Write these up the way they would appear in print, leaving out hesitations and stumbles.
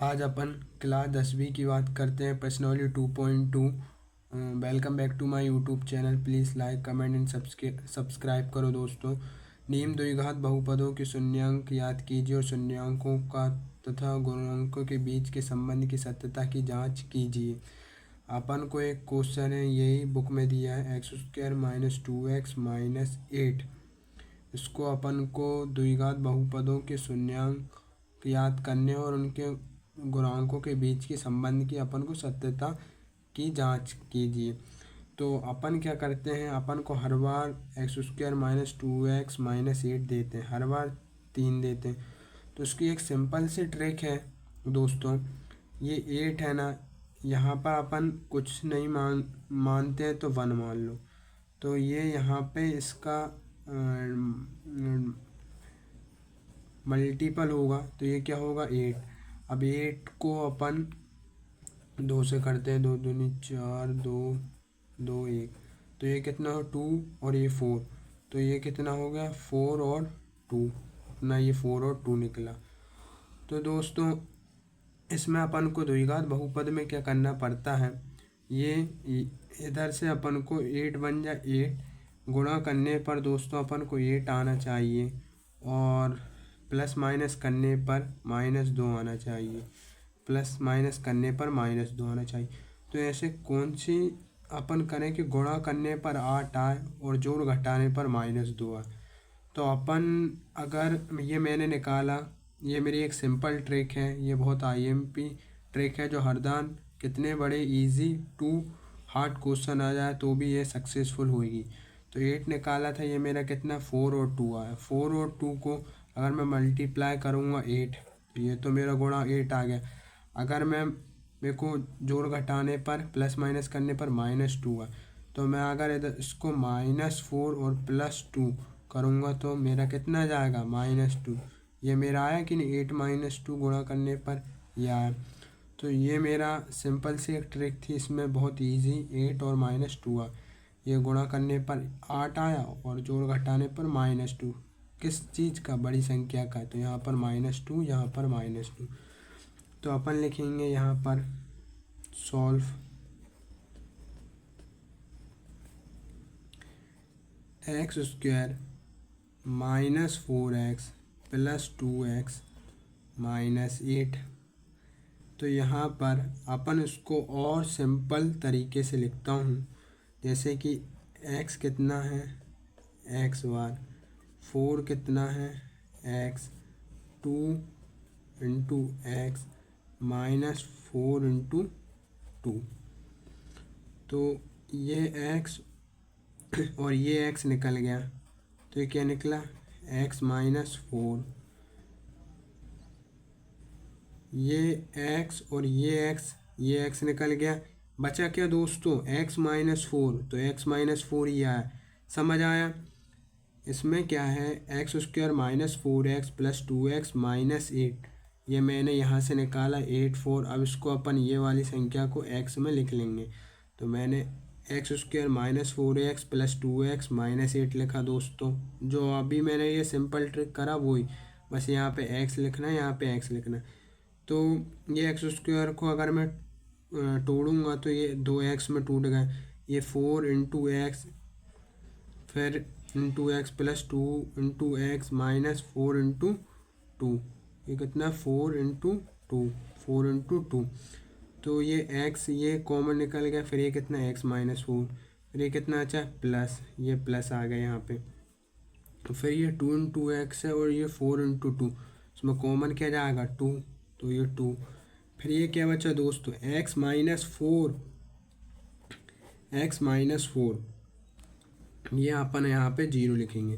आज अपन क्लास 10वीं की बात करते हैं, प्रश्नावली 2.2। Welcome back to my YouTube channel. Please like comment and subscribe करो दोस्तों। निम्न द्विघात बहुपदों के शून्यांक याद कीजिए और शून्यांकों का तथा गुणांकों के बीच के संबंध की सत्यता की जांच कीजिए। अपन को एक क्वेश्चन है, यही बुक में दिया है, x² - 2x - 8। इसको अपन को द्विघात बहुपदों के शून्यांक याद करने और उनके गुणांकों के बीच के संबंध की अपन को सत्यता की जांच कीजिए। तो अपन क्या करते हैं, अपन को हर बार x² - 2x - 8 देते हैं, हर बार 3 देते हैं। तो उसकी एक सिंपल सी ट्रिक है दोस्तों, ये 8 है ना, यहाँ पर अपन कुछ नहीं मानते हैं तो 1 मान लो। तो ये यहाँ पे इसका मल्टीपल होगा, तो ये क्या होगा 8। अब 8 को अपन 2 से करते हैं, 2 दूनी 4, 2 2 1, तो ये कितना हो 2 और ये 4, तो ये कितना हो गया 4 और 2, अपना ये 4 और 2 निकला। तो दोस्तों इसमें अपन को द्विघात बहुपद में क्या करना पड़ता है, ये इधर से अपन को 8 बन जा 8, गुणा करने पर दोस्तों अपन को 8 आना चाहिए और प्लस माइनस करने पर -2 आना चाहिए, प्लस माइनस करने पर -2 आना चाहिए। तो ऐसे कौन सी अपन करें कि गुणा करने पर 8 आए और जोड़ घटाने पर -2 आए। तो अपन अगर ये मैंने निकाला, ये मेरी एक सिंपल ट्रिक है, ये बहुत IMP ट्रिक है जो हरदान कितने बड़े इजी टू हार्ड क्वेश्चन आ जाए तो भी ये सक्सेसफुल होगी। तो 8 निकाला था, ये मेरा कितना 4 और 2 आया। 4 और 2 को अगर मैं मल्टीप्लाई करूँगा 8, तो ये तो मेरा गुणा 8 आ गया। अगर मैं मेरे को जोड़ घटाने पर प्लस माइनस करने पर -2 है, तो मैं अगर इधर इसको -4 और +2 करूँगा तो मेरा कितना जाएगा -2। ये मेरा आया कि नहीं, 8 - 2 गुणा करने पर यह आया। तो ये मेरा सिंपल सी एक ट्रिक थी, इसमें बहुत इजी 8 और -2 आ, ये गुणा करने पर 8 आया और जोड़ घटाने पर -2। किस चीज़ का, बड़ी संख्या का, तो यहाँ पर -2, यहाँ पर -2। तो अपन लिखेंगे यहाँ पर सॉल्व x² - 4x + 2x - 8। तो यहाँ पर अपन इसको और सिंपल तरीके से लिखता हूँ, जैसे कि x कितना है x बार, 4 कितना है x, 2 × x -4 × 2। तो ये x और ये x निकल गया, तो ये क्या निकला x -4, ये x और ये x निकल गया। बचा क्या दोस्तों x -4, तो x -4 ही आया। समझ आया। इसमें क्या है x² - 4x + 2x - 8, ये मैंने यहाँ से निकाला 8 4। अब इसको अपन ये वाली संख्या को x में लिख लेंगे, तो मैंने x² - 4x + 2x - 8 लिखा दोस्तों। जो अभी मैंने ये सिंपल ट्रिक करा वही, बस यहाँ पे x लिखना है, यहाँ पे x लिखना है। तो ये x² को अगर मैं तोड़ूंगा तो ये 2x में टूट गए, ये 4 × x फिर x + 2 × x -4 × 2, ये कितना 4 × 2, 4 × 2। तो ये x ये कॉमन निकल गया, फिर ये कितना x -4, फिर ये कितना अच्छा प्लस, ये प्लस आ गया यहाँ पे। तो फिर ये 2 × x है और ये 4 × 2, इसमें कॉमन क्या जाएगा 2, तो ये 2। फिर ये क्या बचा दोस्तों x -4, ये अपन यहाँ पे 0 लिखेंगे।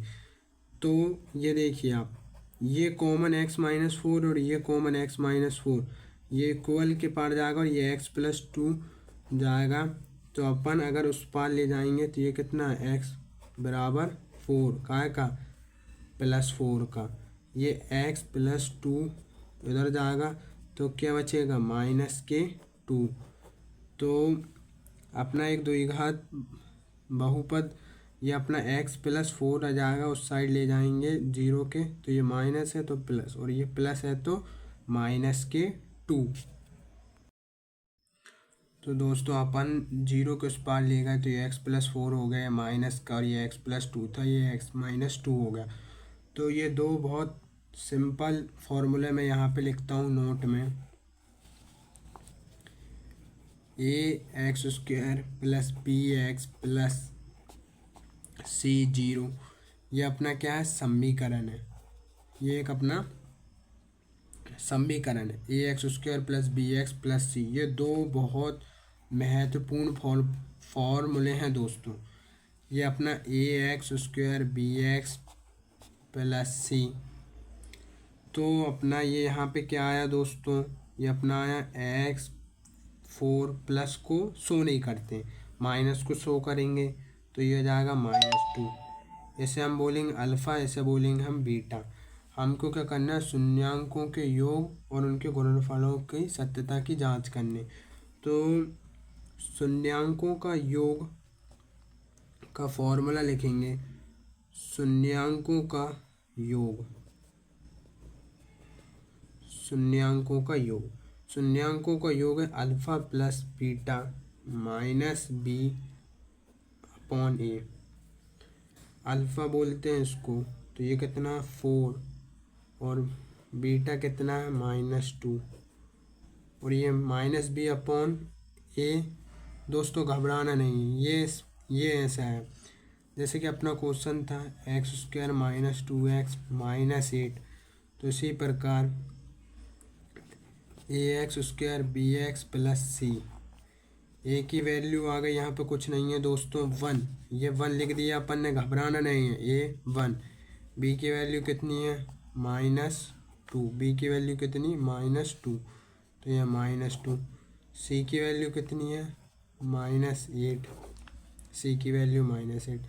तो ये देखिए आप, ये कॉमन x -4 और ये कॉमन x -4, ये इक्वल के पार जाएगा और ये x + 2 जाएगा। तो अपन अगर उस पार ले जाएंगे तो ये कितना है x = 4 का +4 का, ये x + 2 इधर जाएगा तो क्या बचेगा -2। तो अपना एक द्विघात बहुपद, ये अपना x + 4 आ जाएगा, उस साइड ले जाएंगे 0 के, तो ये माइनस है तो प्लस, और ये प्लस है तो -2 टू। तो दोस्तों अपन जीरो के उस पार ले गए तो ये x+4 हो गया माइनस का, और ये x+2 था, ये x-2 हो गया। तो ये दो बहुत सिंपल फॉर्मूले मैं यहाँ पे लिखता हूँ नोट में। ax² plus bx plus c0, ये अपना क्या है, समीकरण है। ये एक अपना समीकरण है ax² plus bx plus c। ये दो बहुत महत्वपूर्ण फॉर्मूले हैं दोस्तों। ये अपना ax² bx प्लस c। तो अपना ये यहाँ पे क्या आया दोस्तों, ये अपना आया x4 प्लस को शो नहीं करते, माइनस को शो करेंगे तो ये हो जाएगा -2। इसे हम बोलेंगे अल्फ़ा, इसे बोलेंगे हम बीटा। हमको क्या करना है, शून्यांकों के योग और उनके गुणनफलों की सत्यता की जांच करनी। तो शून्यांकों का योग का फॉर्मूला लिखेंगे, शून्यांकों का योग, शून्यांकों का योग, शून्यांकों का योग है alpha plus beta minus b/a। Alpha बोलते हैं इसको, तो ये कितना 4, और बीटा कितना है -2, और ये -b/a। दोस्तों घबराना नहीं, ये ऐसा है जैसे कि अपना क्वेश्चन था x² - 2x - 8। तो इसी प्रकार ax² bx प्लस c, ए की वैल्यू आ गई यहाँ पे, कुछ नहीं है दोस्तों 1, ये 1 लिख दिया अपन ने, घबराना नहीं है, a1। b की वैल्यू कितनी है -2, b की वैल्यू कितनी -2, तो यह -2। c की वैल्यू कितनी है -8, c की वैल्यू -8,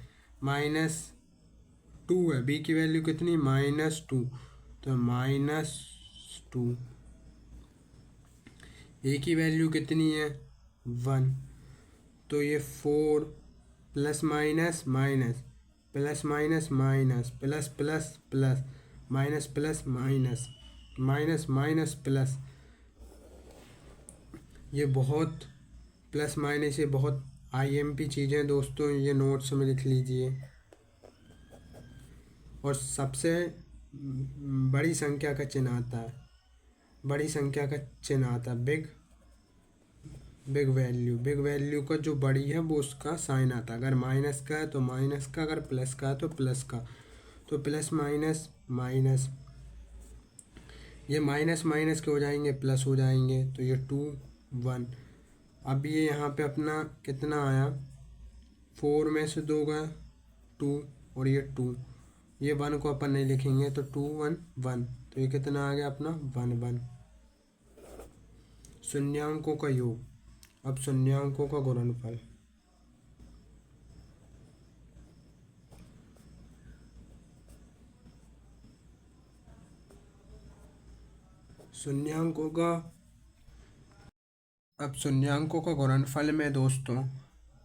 -2 है, b की वैल्यू कितनी -2, तो -2। ए की वैल्यू कितनी है 1, तो ये 4 plus minus minus plus minus minus plus plus plus minus plus minus minus minus plus, ये बहुत प्लस माइनस, ये बहुत आईएमपी चीज़ें दोस्तों, ये नोट्स में लिख लीजिए। और सबसे बड़ी संख्या का चिन्ह आता है, बड़ी संख्या का चिन्ह आता है बिग वैल्यू का जो बड़ी है वो उसका साइन आता है। अगर माइनस का है तो माइनस का, अगर प्लस का है तो प्लस का। तो प्लस माइनस माइनस, ये माइनस माइनस के हो जाएंगे प्लस हो जाएंगे, तो ये 2 1। अब ये यहाँ पे अपना कितना आया, 4 में से 2 गया 2, और ये 2, ये 1 को अपन नहीं लिखेंगे, तो 2 1 1, तो ये कितना आ गया अपना 1 1। शून्यांकों का योग, अब शून्यांकों का गुणनफल, शून्यांकों का, अब शून्यांकों का गुणनफल में दोस्तों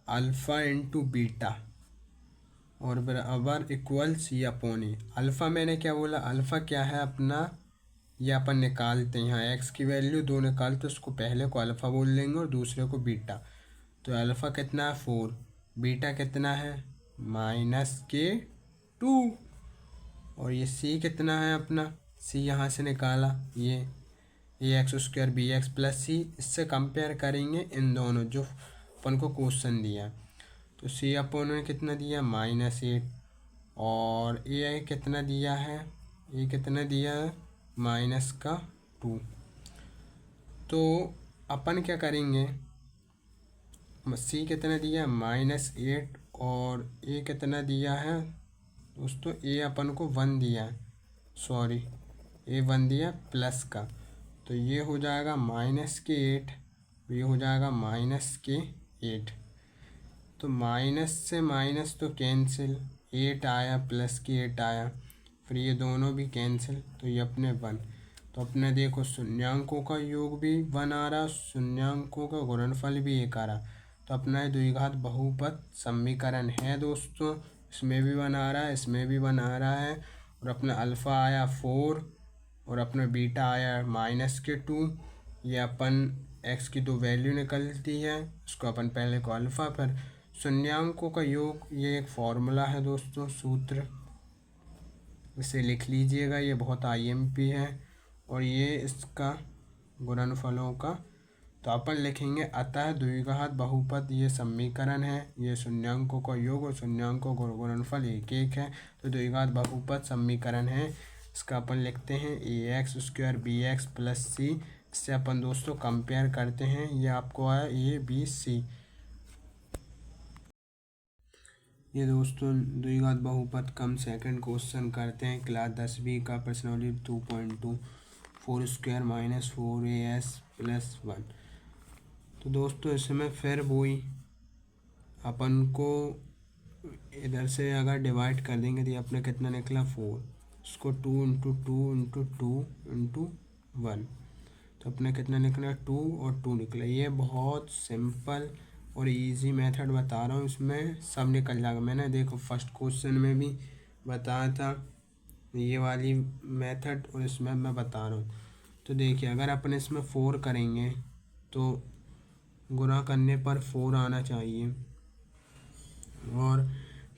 अल्फ़ा इंटू बीटा और बराबर इक्वल्स या अपोन। अल्फ़ा मैंने क्या बोला, अल्फ़ा क्या है अपना, ये अपन निकालते हैं यहाँ एक्स की वैल्यू दो निकालते, उसको पहले को अल्फ़ा बोल लेंगे और दूसरे को बीटा। तो अल्फ़ा कितना है 4, बीटा कितना है -2, और ये सी कितना है अपना, सी यहाँ से निकाला, ये ax² bx प्लस सी। इससे कंपेयर करेंगे इन दोनों जो अपन को क्वेश्चन दिया। तो सी अपन ने कितना दिया -8, और ए कितना दिया है, ये कितना दिया है -2। तो अपन क्या करेंगे, सी कितना दिया -8, और ए कितना दिया है दोस्तों, ए अपन को 1 दिया है, सॉरी ए 1 दिया प्लस का, तो ये हो जाएगा -8, ये हो जाएगा -8। तो माइनस से माइनस तो कैंसिल, 8 आया प्लस की 8 आया, फिर ये दोनों भी कैंसिल, तो ये अपने 1। तो अपने देखो शून्यांकों का योग भी 1 आ रहा, शून्यांकों का गुणनफल भी 1 आ रहा। तो अपना ये द्विघात बहुपद समीकरण है दोस्तों, इसमें भी 1 आ रहा है, इसमें भी 1 आ रहा है, और अपना अल्फ़ा आया 4, और अपना बीटा आया -2, ये अपन x की दो वैल्यू निकलती है, उसको अपन पहले को अल्फ़ा, फिर शून्यांकों का योग, ये एक फॉर्मूला है दोस्तों, सूत्र, इसे लिख लीजिएगा, ये बहुत आईएमपी है, और ये इसका गुणनफलों का, तो अपन लिखेंगे अतः द्विघात बहुपद ये समीकरण है, ये शून्यांकों का योग और शून्यांकों का गुणनफल एक एक है, तो द्विघात बहुपद समीकरण है। इसका अपन लिखते हैं ax² bx प्लस सी। इससे अपन दोस्तों कंपेयर करते हैं, ये आपको आया ABC। ये दोस्तों द्विघात बहुपद कम सेकंड क्वेश्चन करते हैं, क्लास 10वीं का, प्रश्नावली 2.2, 4² - 4as प्लस 1। तो दोस्तों इसमें फिर वही अपन को इधर से अगर डिवाइड कर देंगे तो ये अपना कितना निकला 4, उसको 2 × 2 × 2 × 1, तो अपना कितना निकला 2 और 2 निकला। ये बहुत सिंपल और इजी मेथड बता रहा हूँ, इसमें सब निकल जाएगा। मैंने देखो फर्स्ट क्वेश्चन में भी बताया था ये वाली मेथड, और इसमें मैं बता रहा हूँ। तो देखिए अगर अपन इसमें 4 करेंगे तो गुणा करने पर 4 आना चाहिए, और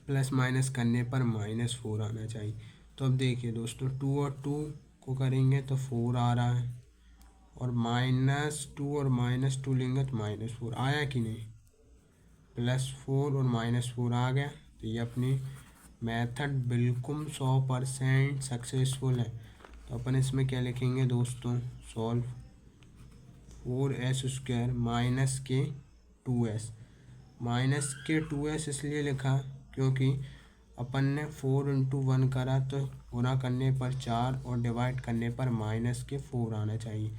प्लस माइनस करने पर -4 आना चाहिए। तो अब देखिए दोस्तों 2 और 2 को करेंगे तो 4 आ रहा है, और -2 और -2 लेंगे तो -4 आया कि नहीं, +4 और -4 आ गया। तो ये अपनी मेथड बिल्कुल 100% सक्सेसफुल है। तो अपन इसमें क्या लिखेंगे दोस्तों, सॉल्व 4s² माइनस के 2s, माइनस के 2s इसलिए लिखा क्योंकि अपन ने 4 × 1 करा, तो गुणा करने पर 4 और डिवाइड करने पर -4 आना चाहिए।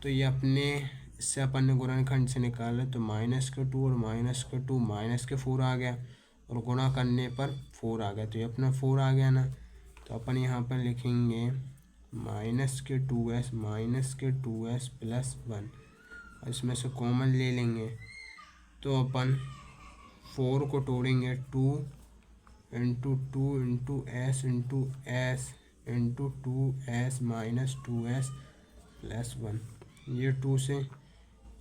तो ये अपने इससे अपन ने गुणनखंड से निकाला, तो -2 और -2 -4 आ गया, और गुणा करने पर 4 आ गया, तो ये अपना 4 आ गया ना। तो अपन यहाँ पर लिखेंगे -2s प्लस 1, इसमें से कॉमन ले लेंगे, तो अपन 4 को तोड़ेंगे 2 × 2 × s × s × 2s - 2s plus 1। ये 2 से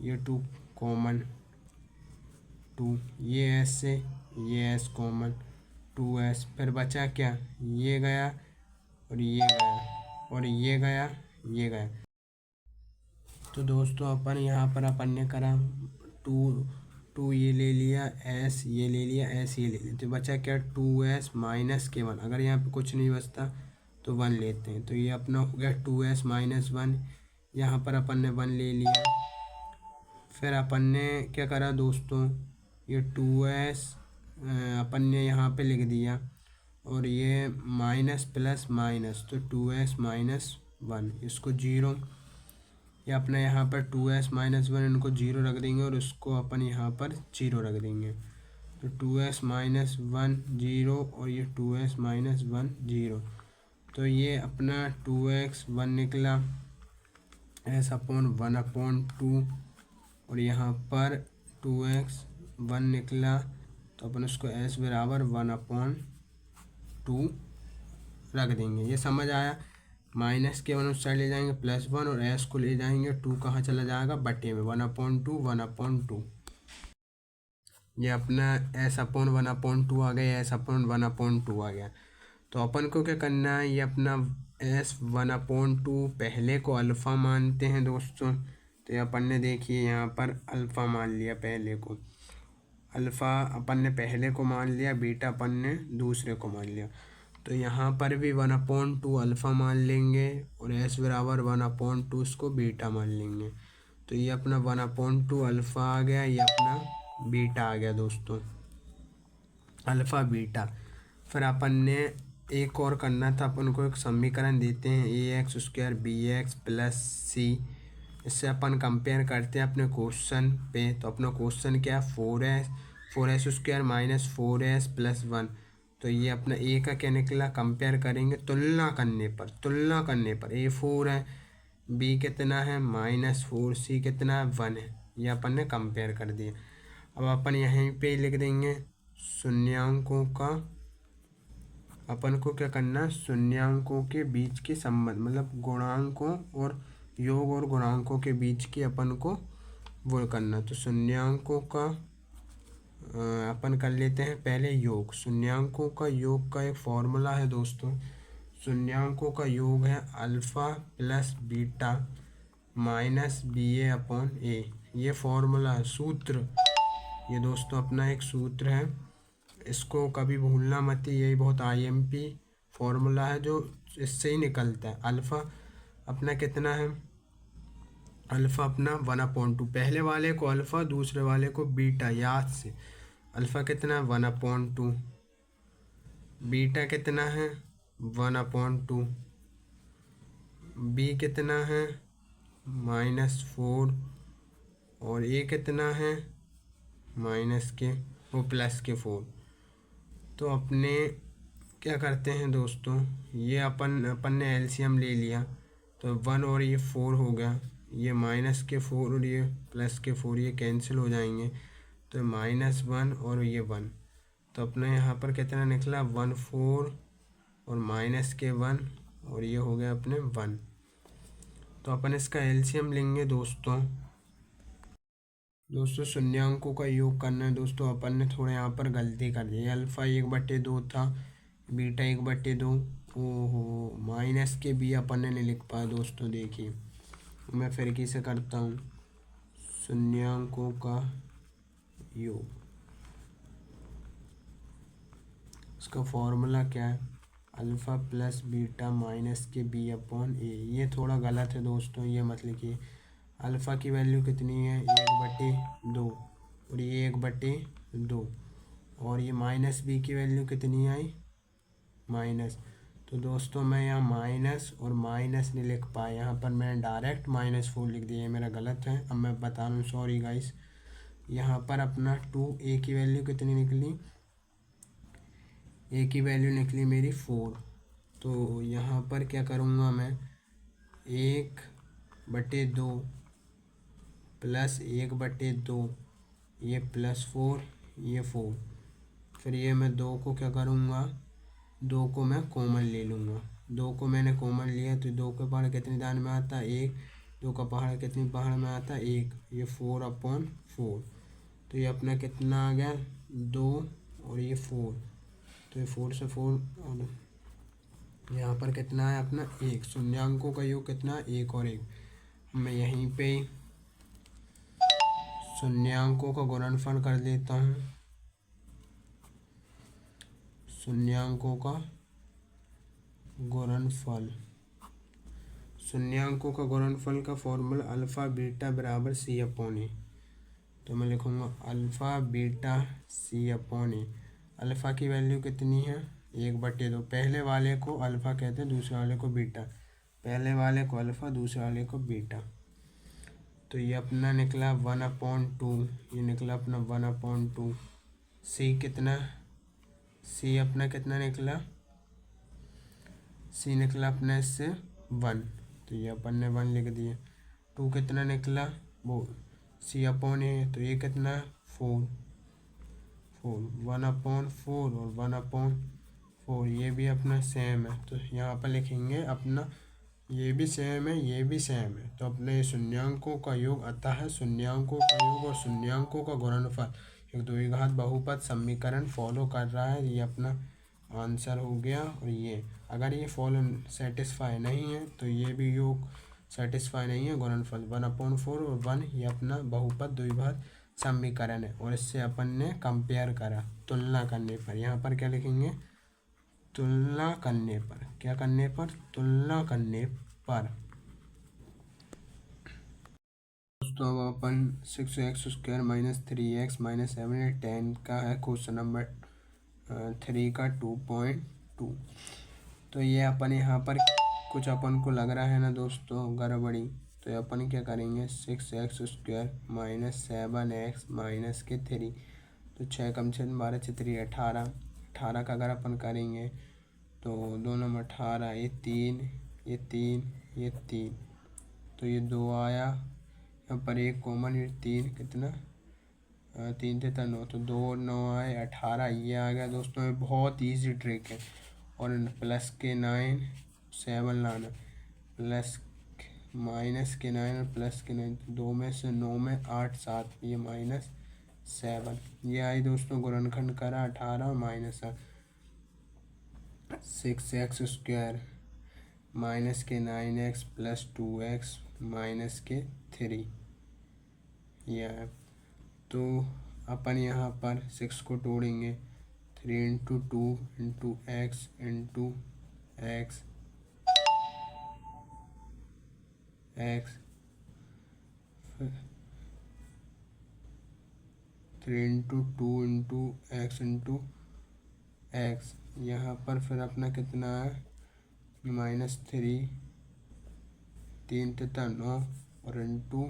ये 2 कॉमन, 2 ये s से ये s कॉमन, 2s, फिर बचा क्या, ये गया और ये गया, और ये गया ये गया। तो दोस्तों अपन यहाँ पर अपन ने करा 2 ये ले लिया, s ये ले लिया, s ये ले लिया, तो बचा क्या 2s - के 1। अगर यहाँ पे कुछ नहीं बचता तो 1 लेते हैं, तो ये अपना हो गया 2s - 1। यहाँ पर अपन ने 1 ले लिया, फिर अपन ने क्या करा दोस्तों, ये 2s अपन ने यहाँ पे लिख दिया, और ये माइनस प्लस माइनस, तो 2s - 1, इसको 0, या अपने यहाँ पर 2s - 1 इनको 0 रख देंगे, और उसको अपन यहाँ पर 0 रख देंगे, तो 2s - 1 0, और ये 2s - 1 0। तो ये अपना 2x 1 निकला, s/1/2, और यहाँ पर 2x 1 निकला, तो अपन उसको s बराबर 1/2 रख देंगे। ये समझ आया। -1 उस साइड ले जाएंगे +1, और s को ले जाएंगे 2 कहाँ चला जाएगा, बटे में 1/2 ये अपना s/1/2 आ गया, s/1/2 आ गया। तो अपन को क्या करना है, ये अपना s/1/2 पहले को अल्फ़ा मानते हैं दोस्तों। तो ये अपन ने देखिए यहाँ पर अल्फ़ा मान लिया, पहले को अल्फ़ा अपन ने पहले को मान लिया, बीटा अपन ने दूसरे को मान लिया। तो यहाँ पर भी 1/2 अल्फ़ा मान लेंगे, और s बराबर 1/2 इसको बीटा मान लेंगे। तो ये अपना 1/2 अल्फ़ा आ गया, ये अपना बीटा आ गया दोस्तों, अल्फ़ा बीटा। फिर अपन ने एक और करना था, अपन को एक समीकरण देते हैं ax² bx प्लस सी। इससे अपन कंपेयर करते हैं अपने क्वेश्चन पे। तो अपना क्वेश्चन क्या है, 4s² - 4s प्लस 1। तो ये अपना ए का क्या निकला, कंपेयर करेंगे तुलना करने पर ए 4 है, बी कितना है -4, सी कितना है 1 है, ये अपन ने कंपेयर कर दिया। अब अपन यहीं पे लिख देंगे शून्यांकों का, अपन को क्या करना, शून्यांकों के बीच के संबंध, मतलब गुणांकों और योग और गुणांकों के बीच की अपन को वो करना। तो शून्यांकों का अपन कर लेते हैं पहले योग। शून्यांकों का योग का एक फॉर्मूला है दोस्तों, शून्यांकों का योग है alpha plus beta minus b a upon a. ये फॉर्मूला है, सूत्र, ये दोस्तों अपना एक सूत्र है, इसको कभी भूलना मत। यही बहुत आईएमपी फॉर्मूला है जो इससे ही निकलता है। अल्फ़ा अपना कितना है, अल्फ़ा अपना 1/2, पहले वाले को अल्फ़ा दूसरे वाले को बीटा, याद से। अल्फ़ा कितना है 1/2, बीटा कितना है 1/2, बी कितना है -4, और ए कितना है माइनस के वो प्लस के 4। तो अपने क्या करते हैं दोस्तों, ये अपन ने एलसीएम ले लिया, तो 1 और ये 4 हो गया, ये -4 और ये +4 ये कैंसिल हो जाएंगे, तो -1 और ये 1। तो अपने यहाँ पर कितना निकला 1/4 और -1 और ये हो गया अपने 1। तो अपन इसका एलसीएम लेंगे दोस्तों। शून्यांकों का योग करना है दोस्तों। अपन ने थोड़ा यहाँ पर गलती कर दी, अल्फ़ा 1/2 था, बीटा 1/2। ओहो, माइनस के बी अपन ने नहीं लिख पाया दोस्तों। देखिए मैं फिर किसे करता हूँ, शून्यांकों का योग, इसका फॉर्मूला क्या है, अल्फ़ा प्लस बीटा माइनस के बी अपॉन ए। ये थोड़ा गलत है दोस्तों, ये मत लिखिए। अल्फ़ा की वैल्यू कितनी है 1/2, और ये 1/2, और ये माइनस बी की वैल्यू कितनी आई माइनस। तो दोस्तों मैं यहाँ माइनस और माइनस नहीं लिख पाया, यहाँ पर मैंने डायरेक्ट -4 लिख दिया, ये मेरा गलत है। अब मैं बता रहा हूँ, सॉरी गाइस। यहाँ पर अपना 2 ए की वैल्यू कितनी निकली, ए की वैल्यू निकली मेरी 4। तो यहाँ पर क्या करूँगा मैं, 1/2 प्लस 1/2, ये +4, ये 4। फिर ये मैं 2 को क्या करूँगा, 2 को मैं कॉमन ले लूँगा। 2 को मैंने कॉमन लिया तो 2 का पहाड़ कितनी दान में आता है 1, 2 का पहाड़ कितनी पहाड़ में आता है 1, ये 4/4। तो ये अपना कितना आ गया 2 और ये 4, तो ये 4 से 4 और यहाँ पर कितना है अपना 1। शून्यांकों का योग कितना 1 और 1। मैं यहीं पे शून्यांकों का गुणनफल कर देता हूँ। शून्यांकों का गुणनफल, शून्यांकों का गुणनफल का फॉर्मूला अल्फ़ा बीटा बराबर सी अपॉन ए। तो मैं लिखूँगा अल्फ़ा बीटा सी अपॉन ए। अल्फ़ा की वैल्यू कितनी है 1/2, पहले वाले को अल्फ़ा कहते हैं, दूसरे वाले को बीटा, पहले वाले को अल्फ़ा दूसरे वाले को बीटा। तो ये अपना निकला 1/2, ये निकला अपना 1/2। सी कितना, सी अपना कितना निकला, सी निकला अपना इससे 1, तो ये अपन ने 1 लिख दिया। 2 कितना निकला वो सी अपॉन ए, तो ये कितना 4, 1/4 और 1/4, ये भी अपना सेम है। तो यहाँ पर लिखेंगे अपना ये भी सेम है, ये भी सेम है। तो अपने शून्यांकों का योग अतः है शून्यांकों का योग और शून्यांकों का गुणनफल एक द्विघात बहुपद समीकरण फॉलो कर रहा है। ये अपना आंसर हो गया। और ये अगर ये फॉलो सेटिस्फाई नहीं है तो ये भी योग सेटिस्फाई नहीं है, गुणनफल 1/4 और 1, ये अपना बहुपद द्विघात समीकरण है। और इससे अपन ने कंपेयर करा, तुलना करने पर। यहाँ पर क्या लिखेंगे, तुलना करने पर, क्या करने पर, तुलना करने पर। दोस्तों अब अपन 6x² - 3x - 7 10 का है क्वेश्चन नंबर 3 का 2.2। तो ये अपन यहाँ पर कुछ अपन को लग रहा है ना दोस्तों गड़बड़ी, तो अपन क्या करेंगे 6x² - 7x - 3, तो 6 कम 6 12 3 18, 18 का अगर अपन करेंगे तो 2 नंबर 18, ये 3, ये 3, ये 3, तो ये 2 आया, यहाँ पर एक कॉमन, ये 3 कितना 3 थे 9, तो 2 और 9 आए 18, ये आ गया दोस्तों। ये बहुत ईजी ट्रिक है। और प्लस के 9 7 लाना, प्लस माइनस के 9 और प्लस के 9, 2 में से 9 में 8 7, ये -7। ये आई दोस्तों गुणनखंड करा 18 माइनस 6x² माइनस के 9x प्लस 2x माइनस के 3, यह है। तो अपन यहाँ पर 6 को तोड़ेंगे, 3 into 2 into x into x x 3 into 2 into x, यहाँ पर फिर अपना कितना है -3, 3 तथा 9 और इंटू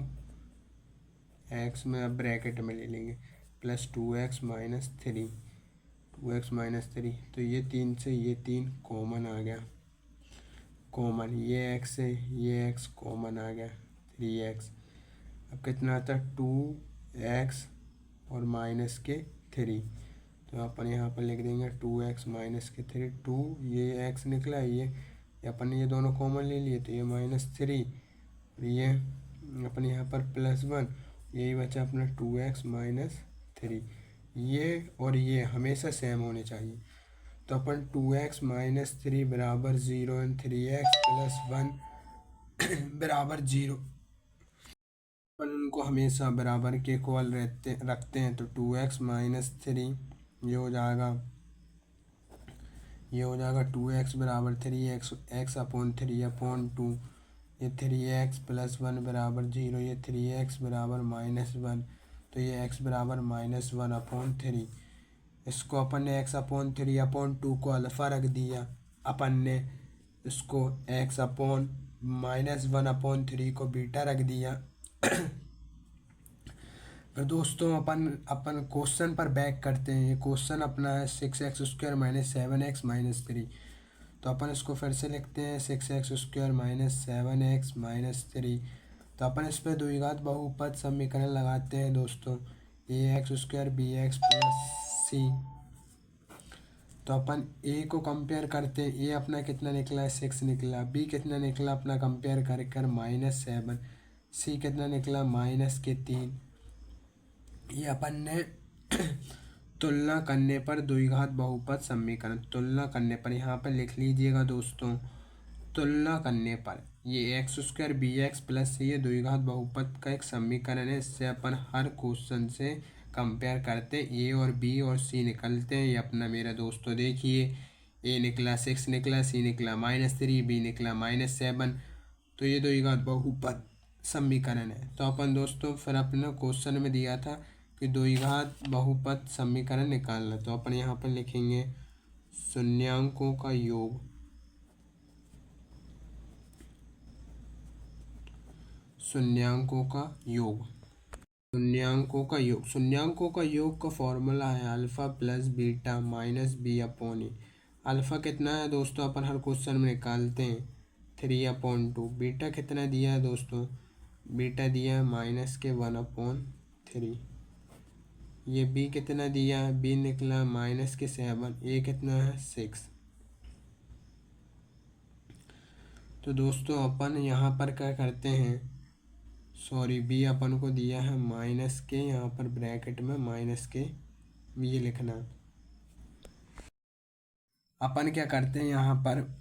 एक्स में अब ब्रैकेट में ले लेंगे plus 2x minus 3, 2x minus 3। तो ये 3 से ये 3 कॉमन आ गया, कॉमन ये x से ये x कॉमन आ गया 3x। अब कितना आता 2x और माइनस के 3, तो अपन यहाँ पर लिख देंगे 2x माइनस के 3, 2 ये x निकला, ये अपन ये दोनों कॉमन ले लिए तो ये -3, ये अपन यहाँ पर +1, यही बचा अपना 2x माइनस 3। ये और ये हमेशा सेम होने चाहिए, तो अपन 2x माइनस 3 बराबर 0 एंड 3x प्लस 1 बराबर 0, अपन उनको हमेशा बराबर के इक्वल रखते हैं। तो 2x माइनस 3 ये हो जाएगा, ये हो जाएगा 2x बराबर 3x, x अपॉन 3 अपॉन 2, ये 3x प्लस 1 बराबर 0, ये 3x बराबर -1, तो ये x बराबर -1 अपॉन 3। इसको अपन ने x अपॉन 3 अपॉन 2 को अल्फ़ा रख दिया, अपन ने इसको x अपॉन -1 अपॉन 3 को बीटा रख दिया। तो दोस्तों अपन क्वेश्चन पर बैक करते हैं। ये क्वेश्चन अपना है 6x² माइनस 7x माइनस 3, तो अपन इसको फिर से लिखते हैं 6x² माइनस 7x माइनस 3। तो अपन इस पर द्विघात बहुपद समीकरण लगाते हैं दोस्तों, ax² bx प्लस c। तो अपन a को कंपेयर करते हैं, a अपना कितना निकला है 6 निकला, b कितना निकला अपना कंपेयर कर -7, c कितना निकला -3। ये अपन ने तुलना करने पर द्विघात बहुपद समीकरण, तुलना करने पर यहाँ पर लिख लीजिएगा दोस्तों, तुलना करने पर ये x² bx प्लस ये द्विघात बहुपद का एक समीकरण है। इससे अपन हर क्वेश्चन से कंपेयर करते ए और बी और सी निकलते हैं। ये अपना मेरा दोस्तों देखिए, ए निकला 6 निकला, सी निकला -3, बी निकला -7, तो ये द्विघात बहुपद समीकरण है। तो अपन दोस्तों फिर अपने क्वेश्चन में दिया था कि द्विघात बहुपद समीकरण निकालना, तो अपन यहाँ पर लिखेंगे शून्यांकों का योग, शून्यांकों का योग, शून्यांकों का योग, शून्यांकों का योग का फॉर्मूला है alpha plus beta minus b upon a. Alpha कितना है दोस्तों अपन हर क्वेश्चन में निकालते हैं 3/2। बीटा कितना दिया है दोस्तों, बीटा दिया है -1/3। ये बी कितना दिया है, बी निकला -7, ए कितना है 6। तो दोस्तों अपन यहाँ पर क्या करते हैं, सॉरी बी अपन को दिया है माइनस के, यहाँ पर ब्रैकेट में माइनस के ये लिखना। अपन क्या करते हैं यहाँ पर,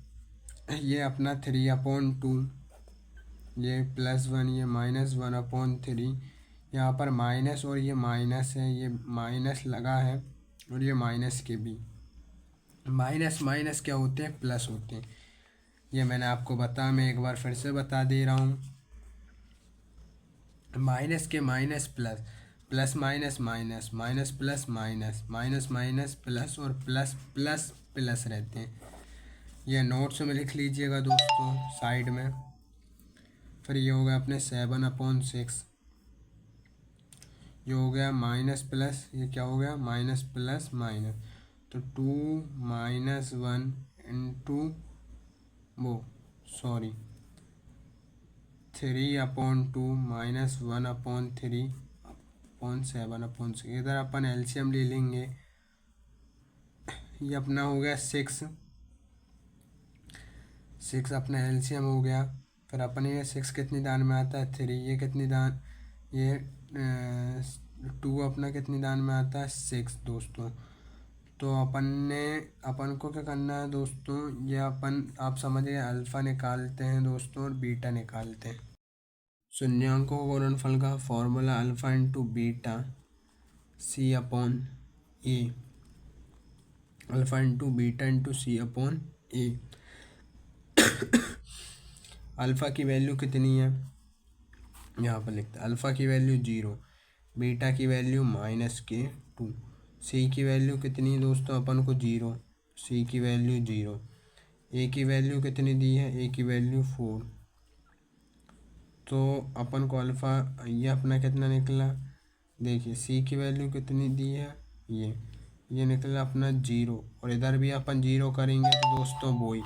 ये अपना 3/2, ये +1, ये -1/3, यहाँ पर माइनस और ये माइनस है, ये माइनस लगा है और ये माइनस के भी, माइनस माइनस क्या होते हैं प्लस होते हैं। ये मैंने आपको बताया, मैं एक बार फिर से बता दे रहा हूँ, माइनस के minus plus, plus minus minus, minus plus minus, minus minus plus और प्लस प्लस प्लस रहते हैं। ये नोट्स में लिख लीजिएगा दोस्तों साइड में। फिर ये हो गया अपने 7/6, ये हो गया माइनस प्लस, ये क्या हो गया माइनस प्लस माइनस, तो 2 - 1 इंटू वो सॉरी 3/2 -1/3/7/6। इधर अपन एलसीएम ले लेंगे, ये अपना हो गया 6 अपना एलसीएम हो गया। फिर अपन ये 6 कितनी दान में आता है 3, ये कितनी दान, ये 2 अपना कितनी दान में आता है 6 दोस्तों। तो अपन को क्या करना है दोस्तों, ये अपन आप समझिए अल्फ़ा निकालते हैं दोस्तों और बीटा निकालते हैं। शून्यांकों का गुणनफल का फॉर्मूला अल्फ़ा इंटू बीटा सी अपॉन ए, अल्फ़ा इंटू बीटा इंटू सी अपॉन ए। अल्फ़ा की वैल्यू कितनी है, यहाँ पर लिखते हैं अल्फ़ा की वैल्यू 0, बीटा की वैल्यू -2, सी की वैल्यू कितनी दोस्तों अपन को 0, सी की वैल्यू 0, ए की वैल्यू कितनी दी है, ए की वैल्यू 4। तो अपन को अल्फ़ा ये अपना कितना निकला, देखिए सी की वैल्यू कितनी दी है, ये निकला अपना 0, और इधर भी अपन 0 करेंगे तो दोस्तों वही,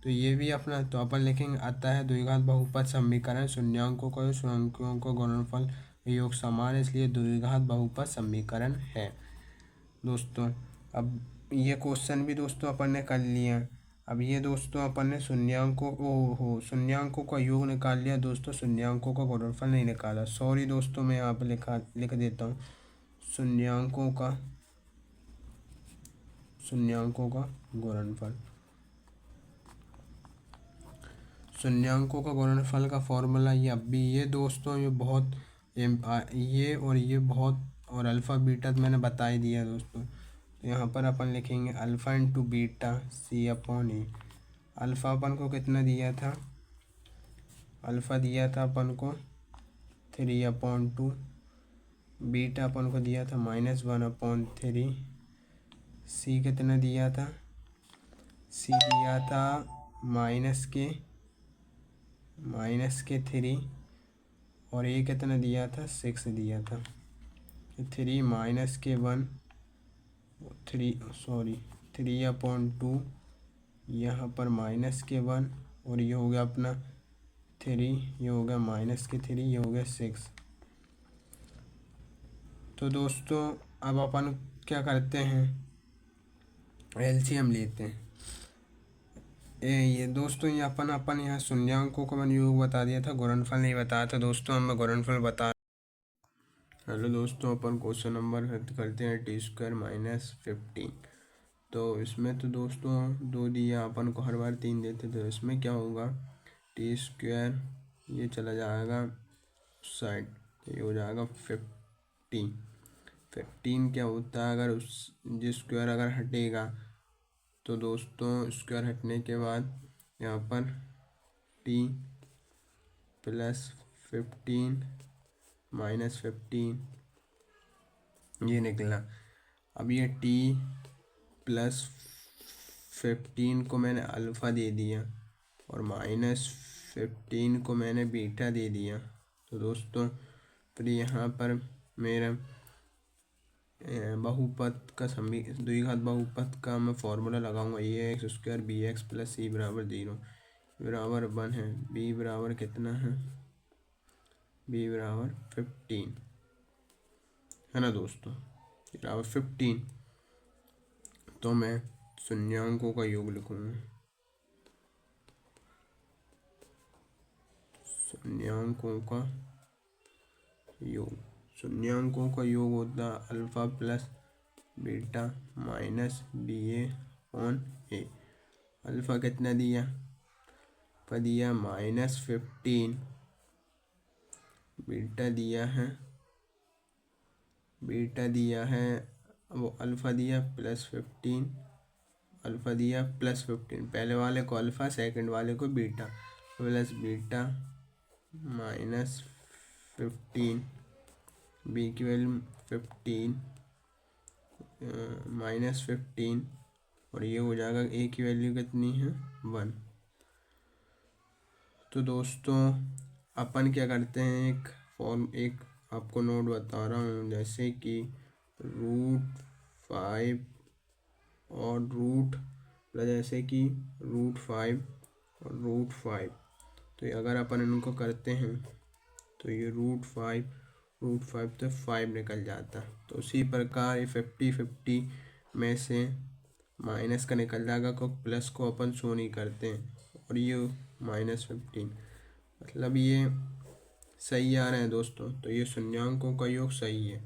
तो ये भी अपना, तो अपन लिखेंगे अतः द्विघात बहुपद समीकरण शून्यांकों का गुणनफल योग समान है, इसलिए द्विघात बहुपद समीकरण है दोस्तों। अब ये क्वेश्चन भी दोस्तों अपन ने कर लिया। अब ये दोस्तों अपन ने शून्यांकों का योग निकाल लिया दोस्तों, शून्यांकों का गुणनफल नहीं निकाला। सॉरी दोस्तों, मैं यहाँ पे लिख देता हूँ शून्यांकों का गुणनफल। शून्यांकों का गुणनफल का फॉर्मूला ये अब भी ये दोस्तों ये बहुत और अल्फ़ा बीटा तो मैंने बता ही दिया दोस्तों। तो यहाँ पर अपन लिखेंगे अल्फ़ा इंटू बीटा सी अपॉन ए। अल्फ़ा अपन को कितना दिया था, अल्फ़ा दिया था अपन को 3/2, बीटा अपन को दिया था -1/3, सी कितना दिया था, सी दिया था -3, और ये कितना दिया था 6 दिया था। 3/2 यहाँ पर -1, और ये हो गया अपना 3, ये हो गया -3, ये हो गया 6। तो दोस्तों अब अपन क्या करते हैं, एलसीएम लेते हैं। ये दोस्तों ये अपन यहाँ शून्यांकों का मैंने योग बता दिया था, गुणनफल नहीं बताया था दोस्तों, हमें गुणनफल बता। हेलो दोस्तों, अपन क्वेश्चन नंबर करते हैं t² - 15। तो इसमें तो दोस्तों 2 दिया, अपन को हर बार 3 देते, तो इसमें क्या होगा t², ये चला जाएगा उस साइड, तो ये हो जाएगा 15 क्या होता है, अगर उस जिस स्क्वायर अगर हटेगा तो दोस्तों स्क्वायर हटने के बाद यहाँ पर t + 15 - 15 ये निकला। अब ये t + 15 को मैंने अल्फ़ा दे दिया और -15 को मैंने बीटा दे दिया। तो दोस्तों फिर यहाँ पर मेरा द्विघात बहुपद का मैं फॉर्मूला लगाऊंगा, ax² bx + c = 0 बराबर 1 है, b बराबर कितना है, b बराबर 15 है ना दोस्तों, बराबर 15। तो मैं शून्यांकों का योग लिखूंगा, शून्यांकों का योग होता है अल्फ़ा + बीटा -ba/a। अल्फ़ा कितना दिया, दिया -15, बीटा दिया है वो अल्फ़ा दिया +15, अल्फ़ा दिया +15, पहले वाले को अल्फ़ा, सेकंड वाले को बीटा, प्लस बीटा -15, बी की वैल्यू 15 -15, और ये हो जाएगा ए की वैल्यू कितनी है 1। तो दोस्तों अपन क्या करते हैं, एक आपको नोट बता रहा हूँ, जैसे कि √5 और जैसे कि √5 और √5, तो अगर अपन इनको करते हैं तो ये √5 तो 5 निकल जाता है। तो उसी प्रकार ये 50-50 में से माइनस का निकल जाएगा, को प्लस को अपन शो नहीं करते हैं, और ये -15 मतलब ये सही आ रहे हैं दोस्तों, तो ये शून्यांकों का योग सही है।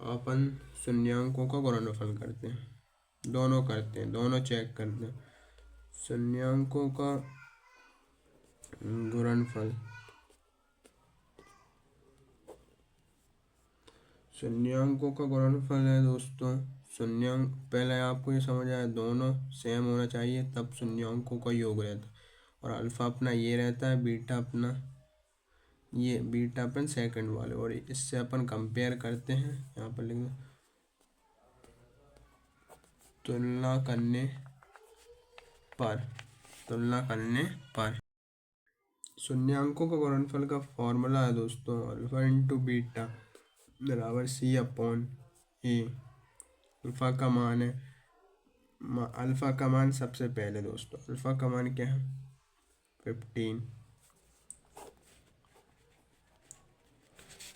अपन शून्यांकों का गुणनफल करते हैं, दोनों करते हैं, दोनों चेक करते हैं। शून्यांकों का गुणनफल, शून्यांकों का गुणनफल है दोस्तों शून्यांक। पहले आपको ये समझ आया, दोनों सेम होना चाहिए तब शून्यांकों का योग रहता है। और अल्फा अपना ये रहता है, बीटा अपना ये, बीटा अपन सेकंड वाले, और इससे अपन कंपेयर करते हैं। यहाँ पर लिखेंगे तुलना करने पर, तुलना करने पर। शून्यांकों का गुणनफल का फॉर्मूला है दोस्तों अल्फा इंटू बीटा बराबर सी अपॉन ए। अल्फा का मान है, अल्फा का मान सबसे पहले दोस्तों, अल्फा का मान क्या है 15,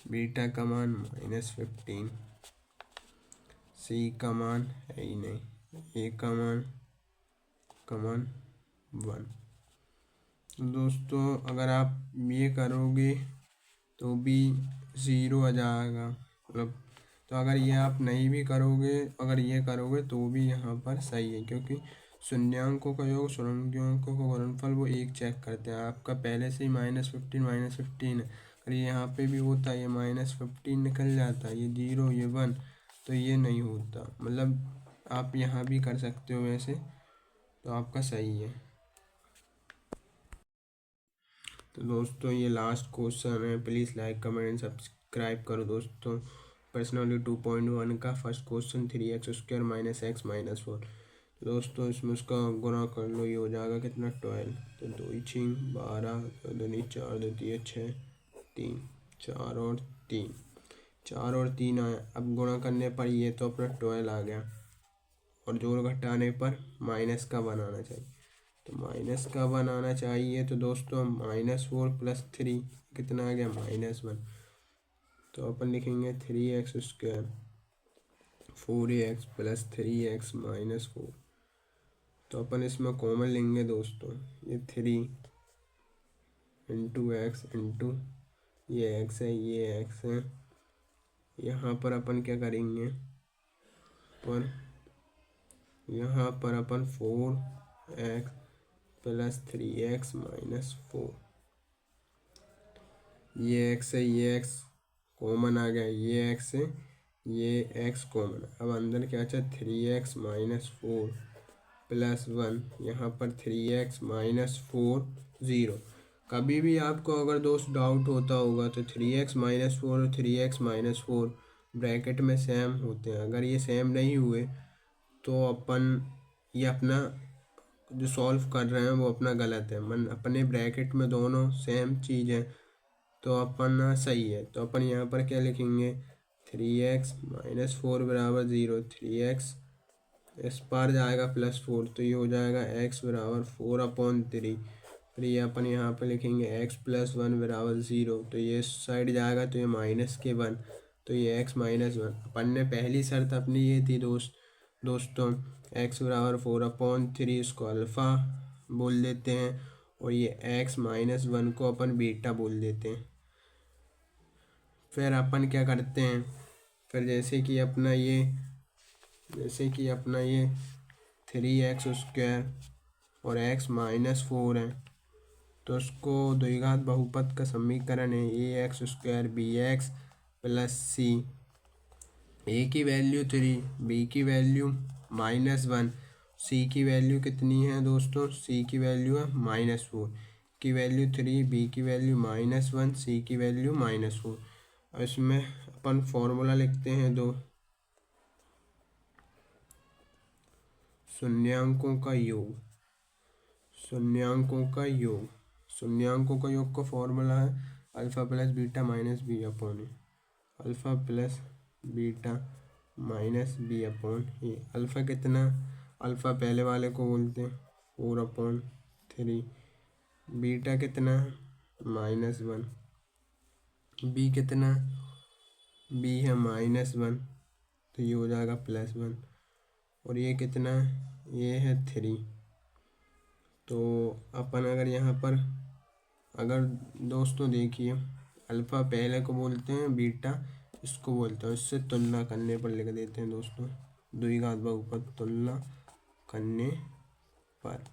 बीटा का मान -15, सी का मान है ही नहीं, ए का मान 1। दोस्तों अगर आप ये करोगे तो भी ज़ीरो आ जाएगा, मतलब तो अगर ये आप नहीं भी करोगे, अगर ये करोगे तो भी यहाँ पर सही है, क्योंकि शून्यांकों का योग शून्यांकों का गुणनफल वो एक चेक करते हैं। आपका पहले से ही -15 है, अगर ये यहाँ पे भी होता है, ये -15 निकल जाता है, ये 0 ये 1, तो ये नहीं होता। मतलब आप यहाँ भी कर सकते हो वैसे, तो आपका सही है। तो दोस्तों ये लास्ट क्वेश्चन है, please like comment and subscribe करो दोस्तों। पर्सनली 2.1 का फर्स्ट क्वेश्चन 3x² - x - 4। दोस्तों इसमें उसका गुणा कर लो, ये हो जाएगा कितना 12, तो 2 6 12, 2 दूनी 4, 2 तिया 6, 3 4 और 3, 4 और 3 आया। अब गुणा करने पर ये तो अपना 12 आ गया, और जोड़ घटाने पर माइनस का 1 आना चाहिए, तो माइनस का 1 आना चाहिए। तो दोस्तों -4 + 3 कितना आ गया -1, तो अपन लिखेंगे 3x² 4x + 3x - 4। तो अपन इसमें कॉमन लेंगे दोस्तों, ये 3 × x इंटू ये x है, ये x है। यहाँ पर अपन क्या करेंगे, पर यहाँ पर अपन 4x + 3x - 4, ये x है, ये x कॉमन आ गया, ये x है, ये x कॉमन। अब अंदर क्या अच्छा 3x - 4 + 1, यहाँ पर 3x - 4 0। कभी भी आपको अगर दोस्त डाउट होता होगा तो 3x - 4 और 3x - 4 ब्रैकेट में सेम होते हैं। अगर ये सेम नहीं हुए तो अपन ये अपना जो सॉल्व कर रहे हैं वो अपना गलत है। मन अपने ब्रैकेट में दोनों सेम चीज़ है तो अपन सही है। तो अपन यहाँ पर क्या लिखेंगे, 3x - 4 बराबर 0, 3x इस पार जाएगा +4, तो ये हो जाएगा x बराबर 4/3। फिर ये अपन यहाँ पर लिखेंगे x + 1 बराबर 0, तो ये इस साइड जाएगा तो ये -1, तो ये x - 1। अपन ने पहली शर्त अपनी ये थी दोस्तों x बराबर 4/3, इसको अल्फ़ा बोल देते हैं, और ये x - 1 को अपन बीटा बोल देते हैं। फिर अपन क्या करते हैं, फिर जैसे कि अपना ये 3x² और x - 4 है, तो उसको द्विघात बहुपद का समीकरण है ax² bx + c। a की वैल्यू 3, b की वैल्यू -1, c की वैल्यू कितनी है दोस्तों, c की वैल्यू है -4, की वैल्यू 3, b की वैल्यू -1, c की वैल्यू -4। और इसमें अपन फॉर्मूला लिखते हैं दो, शून्यांकों का योग, शून्यांकों का योग, शून्यांकों का योग का फॉर्मूला है alpha + beta - b/a, alpha + beta - b/a। Alpha कितना, अल्फ़ा पहले वाले को बोलते हैं 4/3, बीटा कितना -1, बी कितना, बी है -1, तो ये हो जाएगा +1, और ये कितना है, ये है 3। तो अपन अगर यहाँ पर अगर दोस्तों देखिए, अल्फ़ा पहले को बोलते हैं, बीटा इसको बोलते हैं। इससे तुलना करने पर लिख देते हैं दोस्तों, द्विघात बहुपद तुलना करने पर।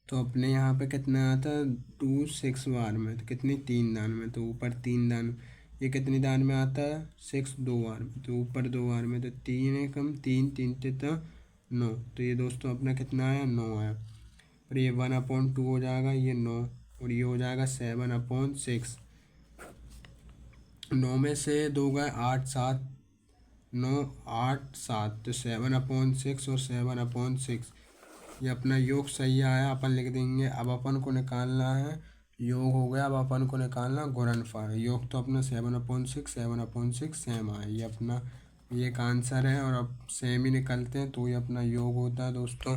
तो अपने यहाँ पे कितना आता है, 2 6 बार में, तो कितनी 3 दान में, तो ऊपर 3 दान। ये कितनी दान में आता है, 6 2 बार में, तो ऊपर 2 बार में, तो 3 एकम 3 3 तेता 9। तो ये दोस्तों अपना कितना आया, 9 आया। और ये 1/2 हो जाएगा, ये 9, और ये हो जाएगा 7/6। 9 में से 2 गए 8 7, 9 8 7, तो 7/6 और 7/6। ये अपना योग सही आया, अपन लिख देंगे। अब अपन को निकालना है योग, हो गया। अब अपन को निकालना गुणनफल। योग तो अपना 7/6 सेम आया, ये अपना ये एक आंसर है। और अब सेम ही निकलते हैं तो ये अपना योग होता है दोस्तों।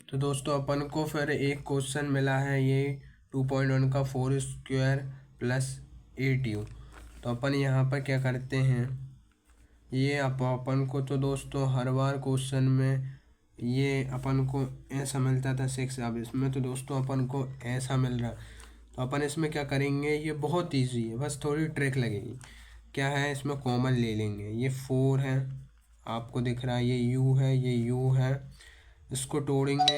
तो दोस्तों अपन को फिर एक क्वेश्चन मिला है, ये 2.1 का 4 स्क्वायर प्लस 8u। तो अपन यहाँ पर क्या करते हैं, ये अपन को तो दोस्तों हर बार क्वेश्चन में ये अपन को ऐसा मिलता था 6, अब इसमें तो दोस्तों अपन को ऐसा मिल रहा। तो अपन इसमें क्या करेंगे, ये बहुत इजी है, बस थोड़ी ट्रिक लगेगी। क्या है, इसमें कॉमन ले लेंगे। ये 4 है, आपको दिख रहा है, ये u है, ये u है, इसको तोड़ेंगे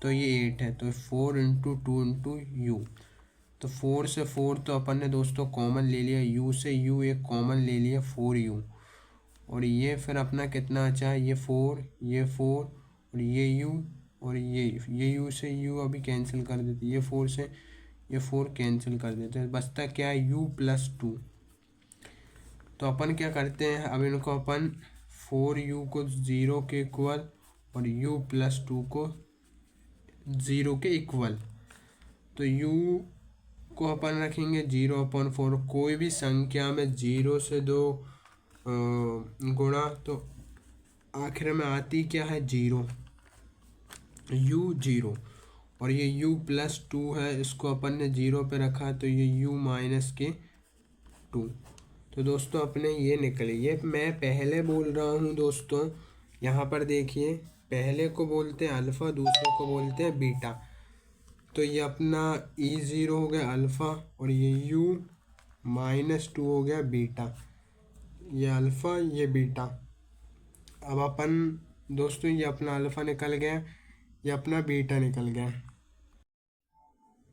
तो ये 8 है। तो 4 इंटू 2 इंटू यू। तो 4 से 4 तो अपन ने दोस्तों कॉमन ले लिया, u से u एक कॉमन ले लिया, 4u। और ये फिर अपना कितना बचा, ये 4, ये 4 और ये u, और ये u से u अभी कैंसिल कर देते, ये 4 से ये 4 कैंसिल कर देते हैं, बचता क्या है, u+2। तो अपन क्या करते हैं, अब इनको अपन 4u को 0 के इक्वल और u+2 को 0 के इक्वल। तो u को अपन रखेंगे 0/4। कोई भी संख्या में 0 से 2 गुणा तो आखिर में आती क्या है, 0, u 0। और ये u+2 है, इसको अपन ने 0 पे रखा, तो ये u-2। तो दोस्तों अपने ये निकले। ये मैं पहले बोल रहा हूँ दोस्तों, यहाँ पर देखिए, पहले को बोलते हैं अल्फ़ा, दूसरे को बोलते हैं बीटा। तो ये अपना E0 हो गया अल्फ़ा, और ये u-2 हो गया बीटा। ये अल्फ़ा, ये बीटा। अब अपन दोस्तों ये अपना अल्फ़ा निकल गया, ये अपना बीटा निकल गया।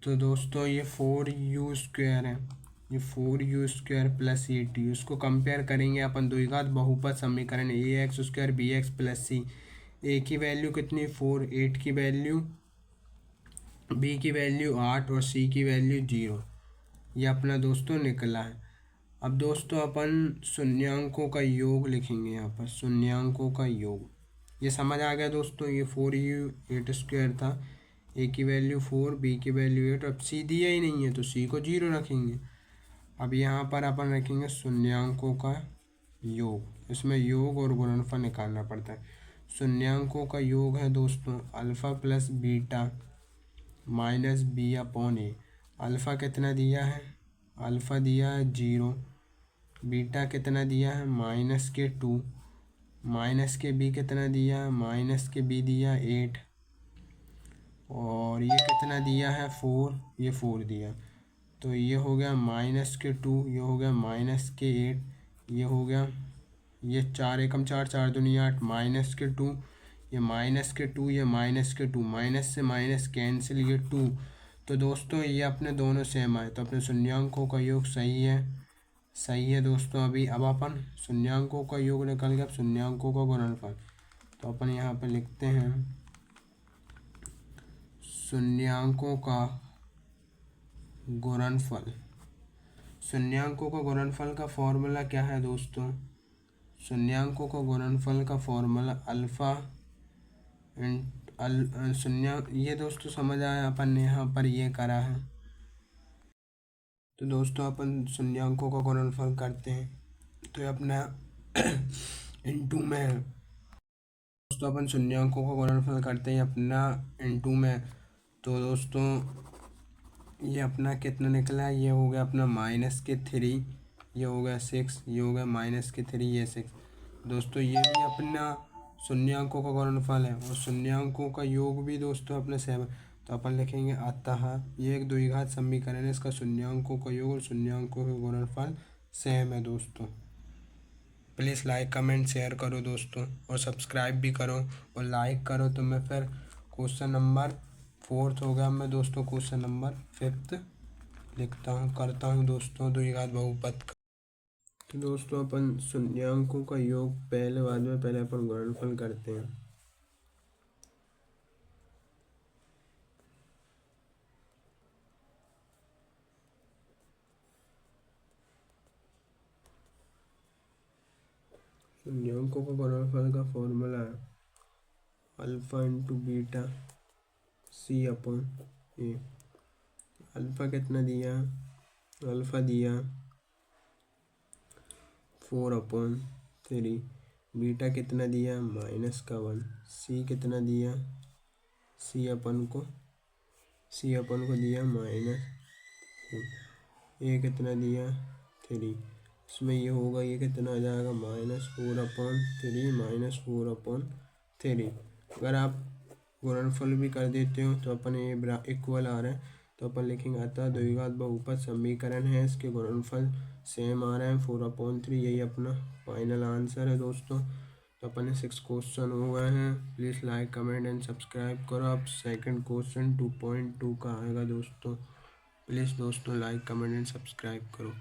तो दोस्तों ये 4u² है, ये 4u² प्लस 8u। इसको कंपेयर करेंगे अपन, द्विघात बहुपद समीकरण ax² bx plus c। a की वैल्यू कितनी, 4, 8 की वैल्यू, b की वैल्यू 8 और c की वैल्यू 0। ये अपना दोस्तों निकला है। अब दोस्तों अपन शून्यांकों का योग लिखेंगे यहाँ पर, शून्यांकों का योग। ये समझ आ गया दोस्तों, ये 4u² था, a की वैल्यू 4, b की वैल्यू 8, अब c दिया ही नहीं है तो c को 0 रखेंगे। अब यहाँ पर अपन रखेंगे शून्यांकों का योग, इसमें योग और गुणनफल निकालना पड़ता है। शून्यांकों का योग है दोस्तों alpha plus beta minus b/a। Alpha कितना दिया है, अल्फ़ा दिया है 0, बीटा कितना दिया है -2, माइनस के b कितना दिया है, -b दिया 8, और ये कितना दिया है 4, ये 4 दिया। तो ये हो गया -2, ये हो गया -8, ये हो गया, ये 4 एकम 4, 4 दूनी 8, -2, ये -2, ये -2, माइनस से माइनस कैंसिल, ये 2। तो दोस्तों ये अपने दोनों सेम आए, तो अपने शून्यांकों का योग सही है, सही है दोस्तों। अभी अब अपन शून्यांकों का योग निकल गया, अब शून्यांकों का गुणनफल। तो अपन यहाँ पे लिखते हैं शून्यांकों का गुणनफल। शून्यांकों का गुणनफल का फॉर्मूला क्या है दोस्तों, शून्यांकों का गुणनफल का फॉर्मूला अल्फ़ा शून्य, ये दोस्तों समझ आया, अपन ने यहाँ पर ये करा है। तो दोस्तों अपन शून्यांकों का गुणनफल करते हैं, तो ये अपना इनटू में है। दोस्तों अपन शून्यांकों का गुणनफल करते हैं अपना इनटू में, तो दोस्तों ये अपना कितना निकला है, ये हो गया अपना -3, ये हो गया 6, ये हो गया -3, ये 6। दोस्तों ये भी अपना शून्यांकों का गुणनफल है और शून्यांकों का योग भी दोस्तों अपने सेम है। तो अपन लिखेंगे अतः ये एक द्विघात समीकरण है, इसका शून्यांकों का योग और शून्यांकों का गुणनफल सेम है दोस्तों। प्लीज़ लाइक कमेंट शेयर करो दोस्तों और सब्सक्राइब भी करो और लाइक करो। तो मैं फिर क्वेश्चन नंबर 4 हो गया, मैं दोस्तों क्वेश्चन नंबर 5 लिखता हूँ करता हूँ दोस्तों द्विघात बहुपद का। तो दोस्तों अपन शून्यांकों का योग पहले बाद में पहले अपन गुणनफल करते हैं। शून्यांकों का गुणनफल का फॉर्मूला है alpha into beta C upon a. Alpha कितना दिया, अल्फा दिया 4/3, बीटा कितना दिया -1, सी कितना दिया, सी अपन को दिया -4, ए कितना दिया 3। इसमें ये होगा, ये कितना आ जाएगा -4/3 अगर आप गुणनफल भी कर देते हो तो अपन ये इक्वल आ रहा है, तो अपन लिखेंगे अतः द्विघात बहुपद समीकरण है, इसके गुणनफल सेम आ रहे हैं 4/3। यही अपना फाइनल आंसर है दोस्तों। तो अपने 6 क्वेश्चन हो गए हैं। Please like comment and subscribe करो। अब सेकंड क्वेश्चन 2.2 का आएगा दोस्तों। प्लीज़ दोस्तों लाइक कमेंट एंड सब्सक्राइब करो।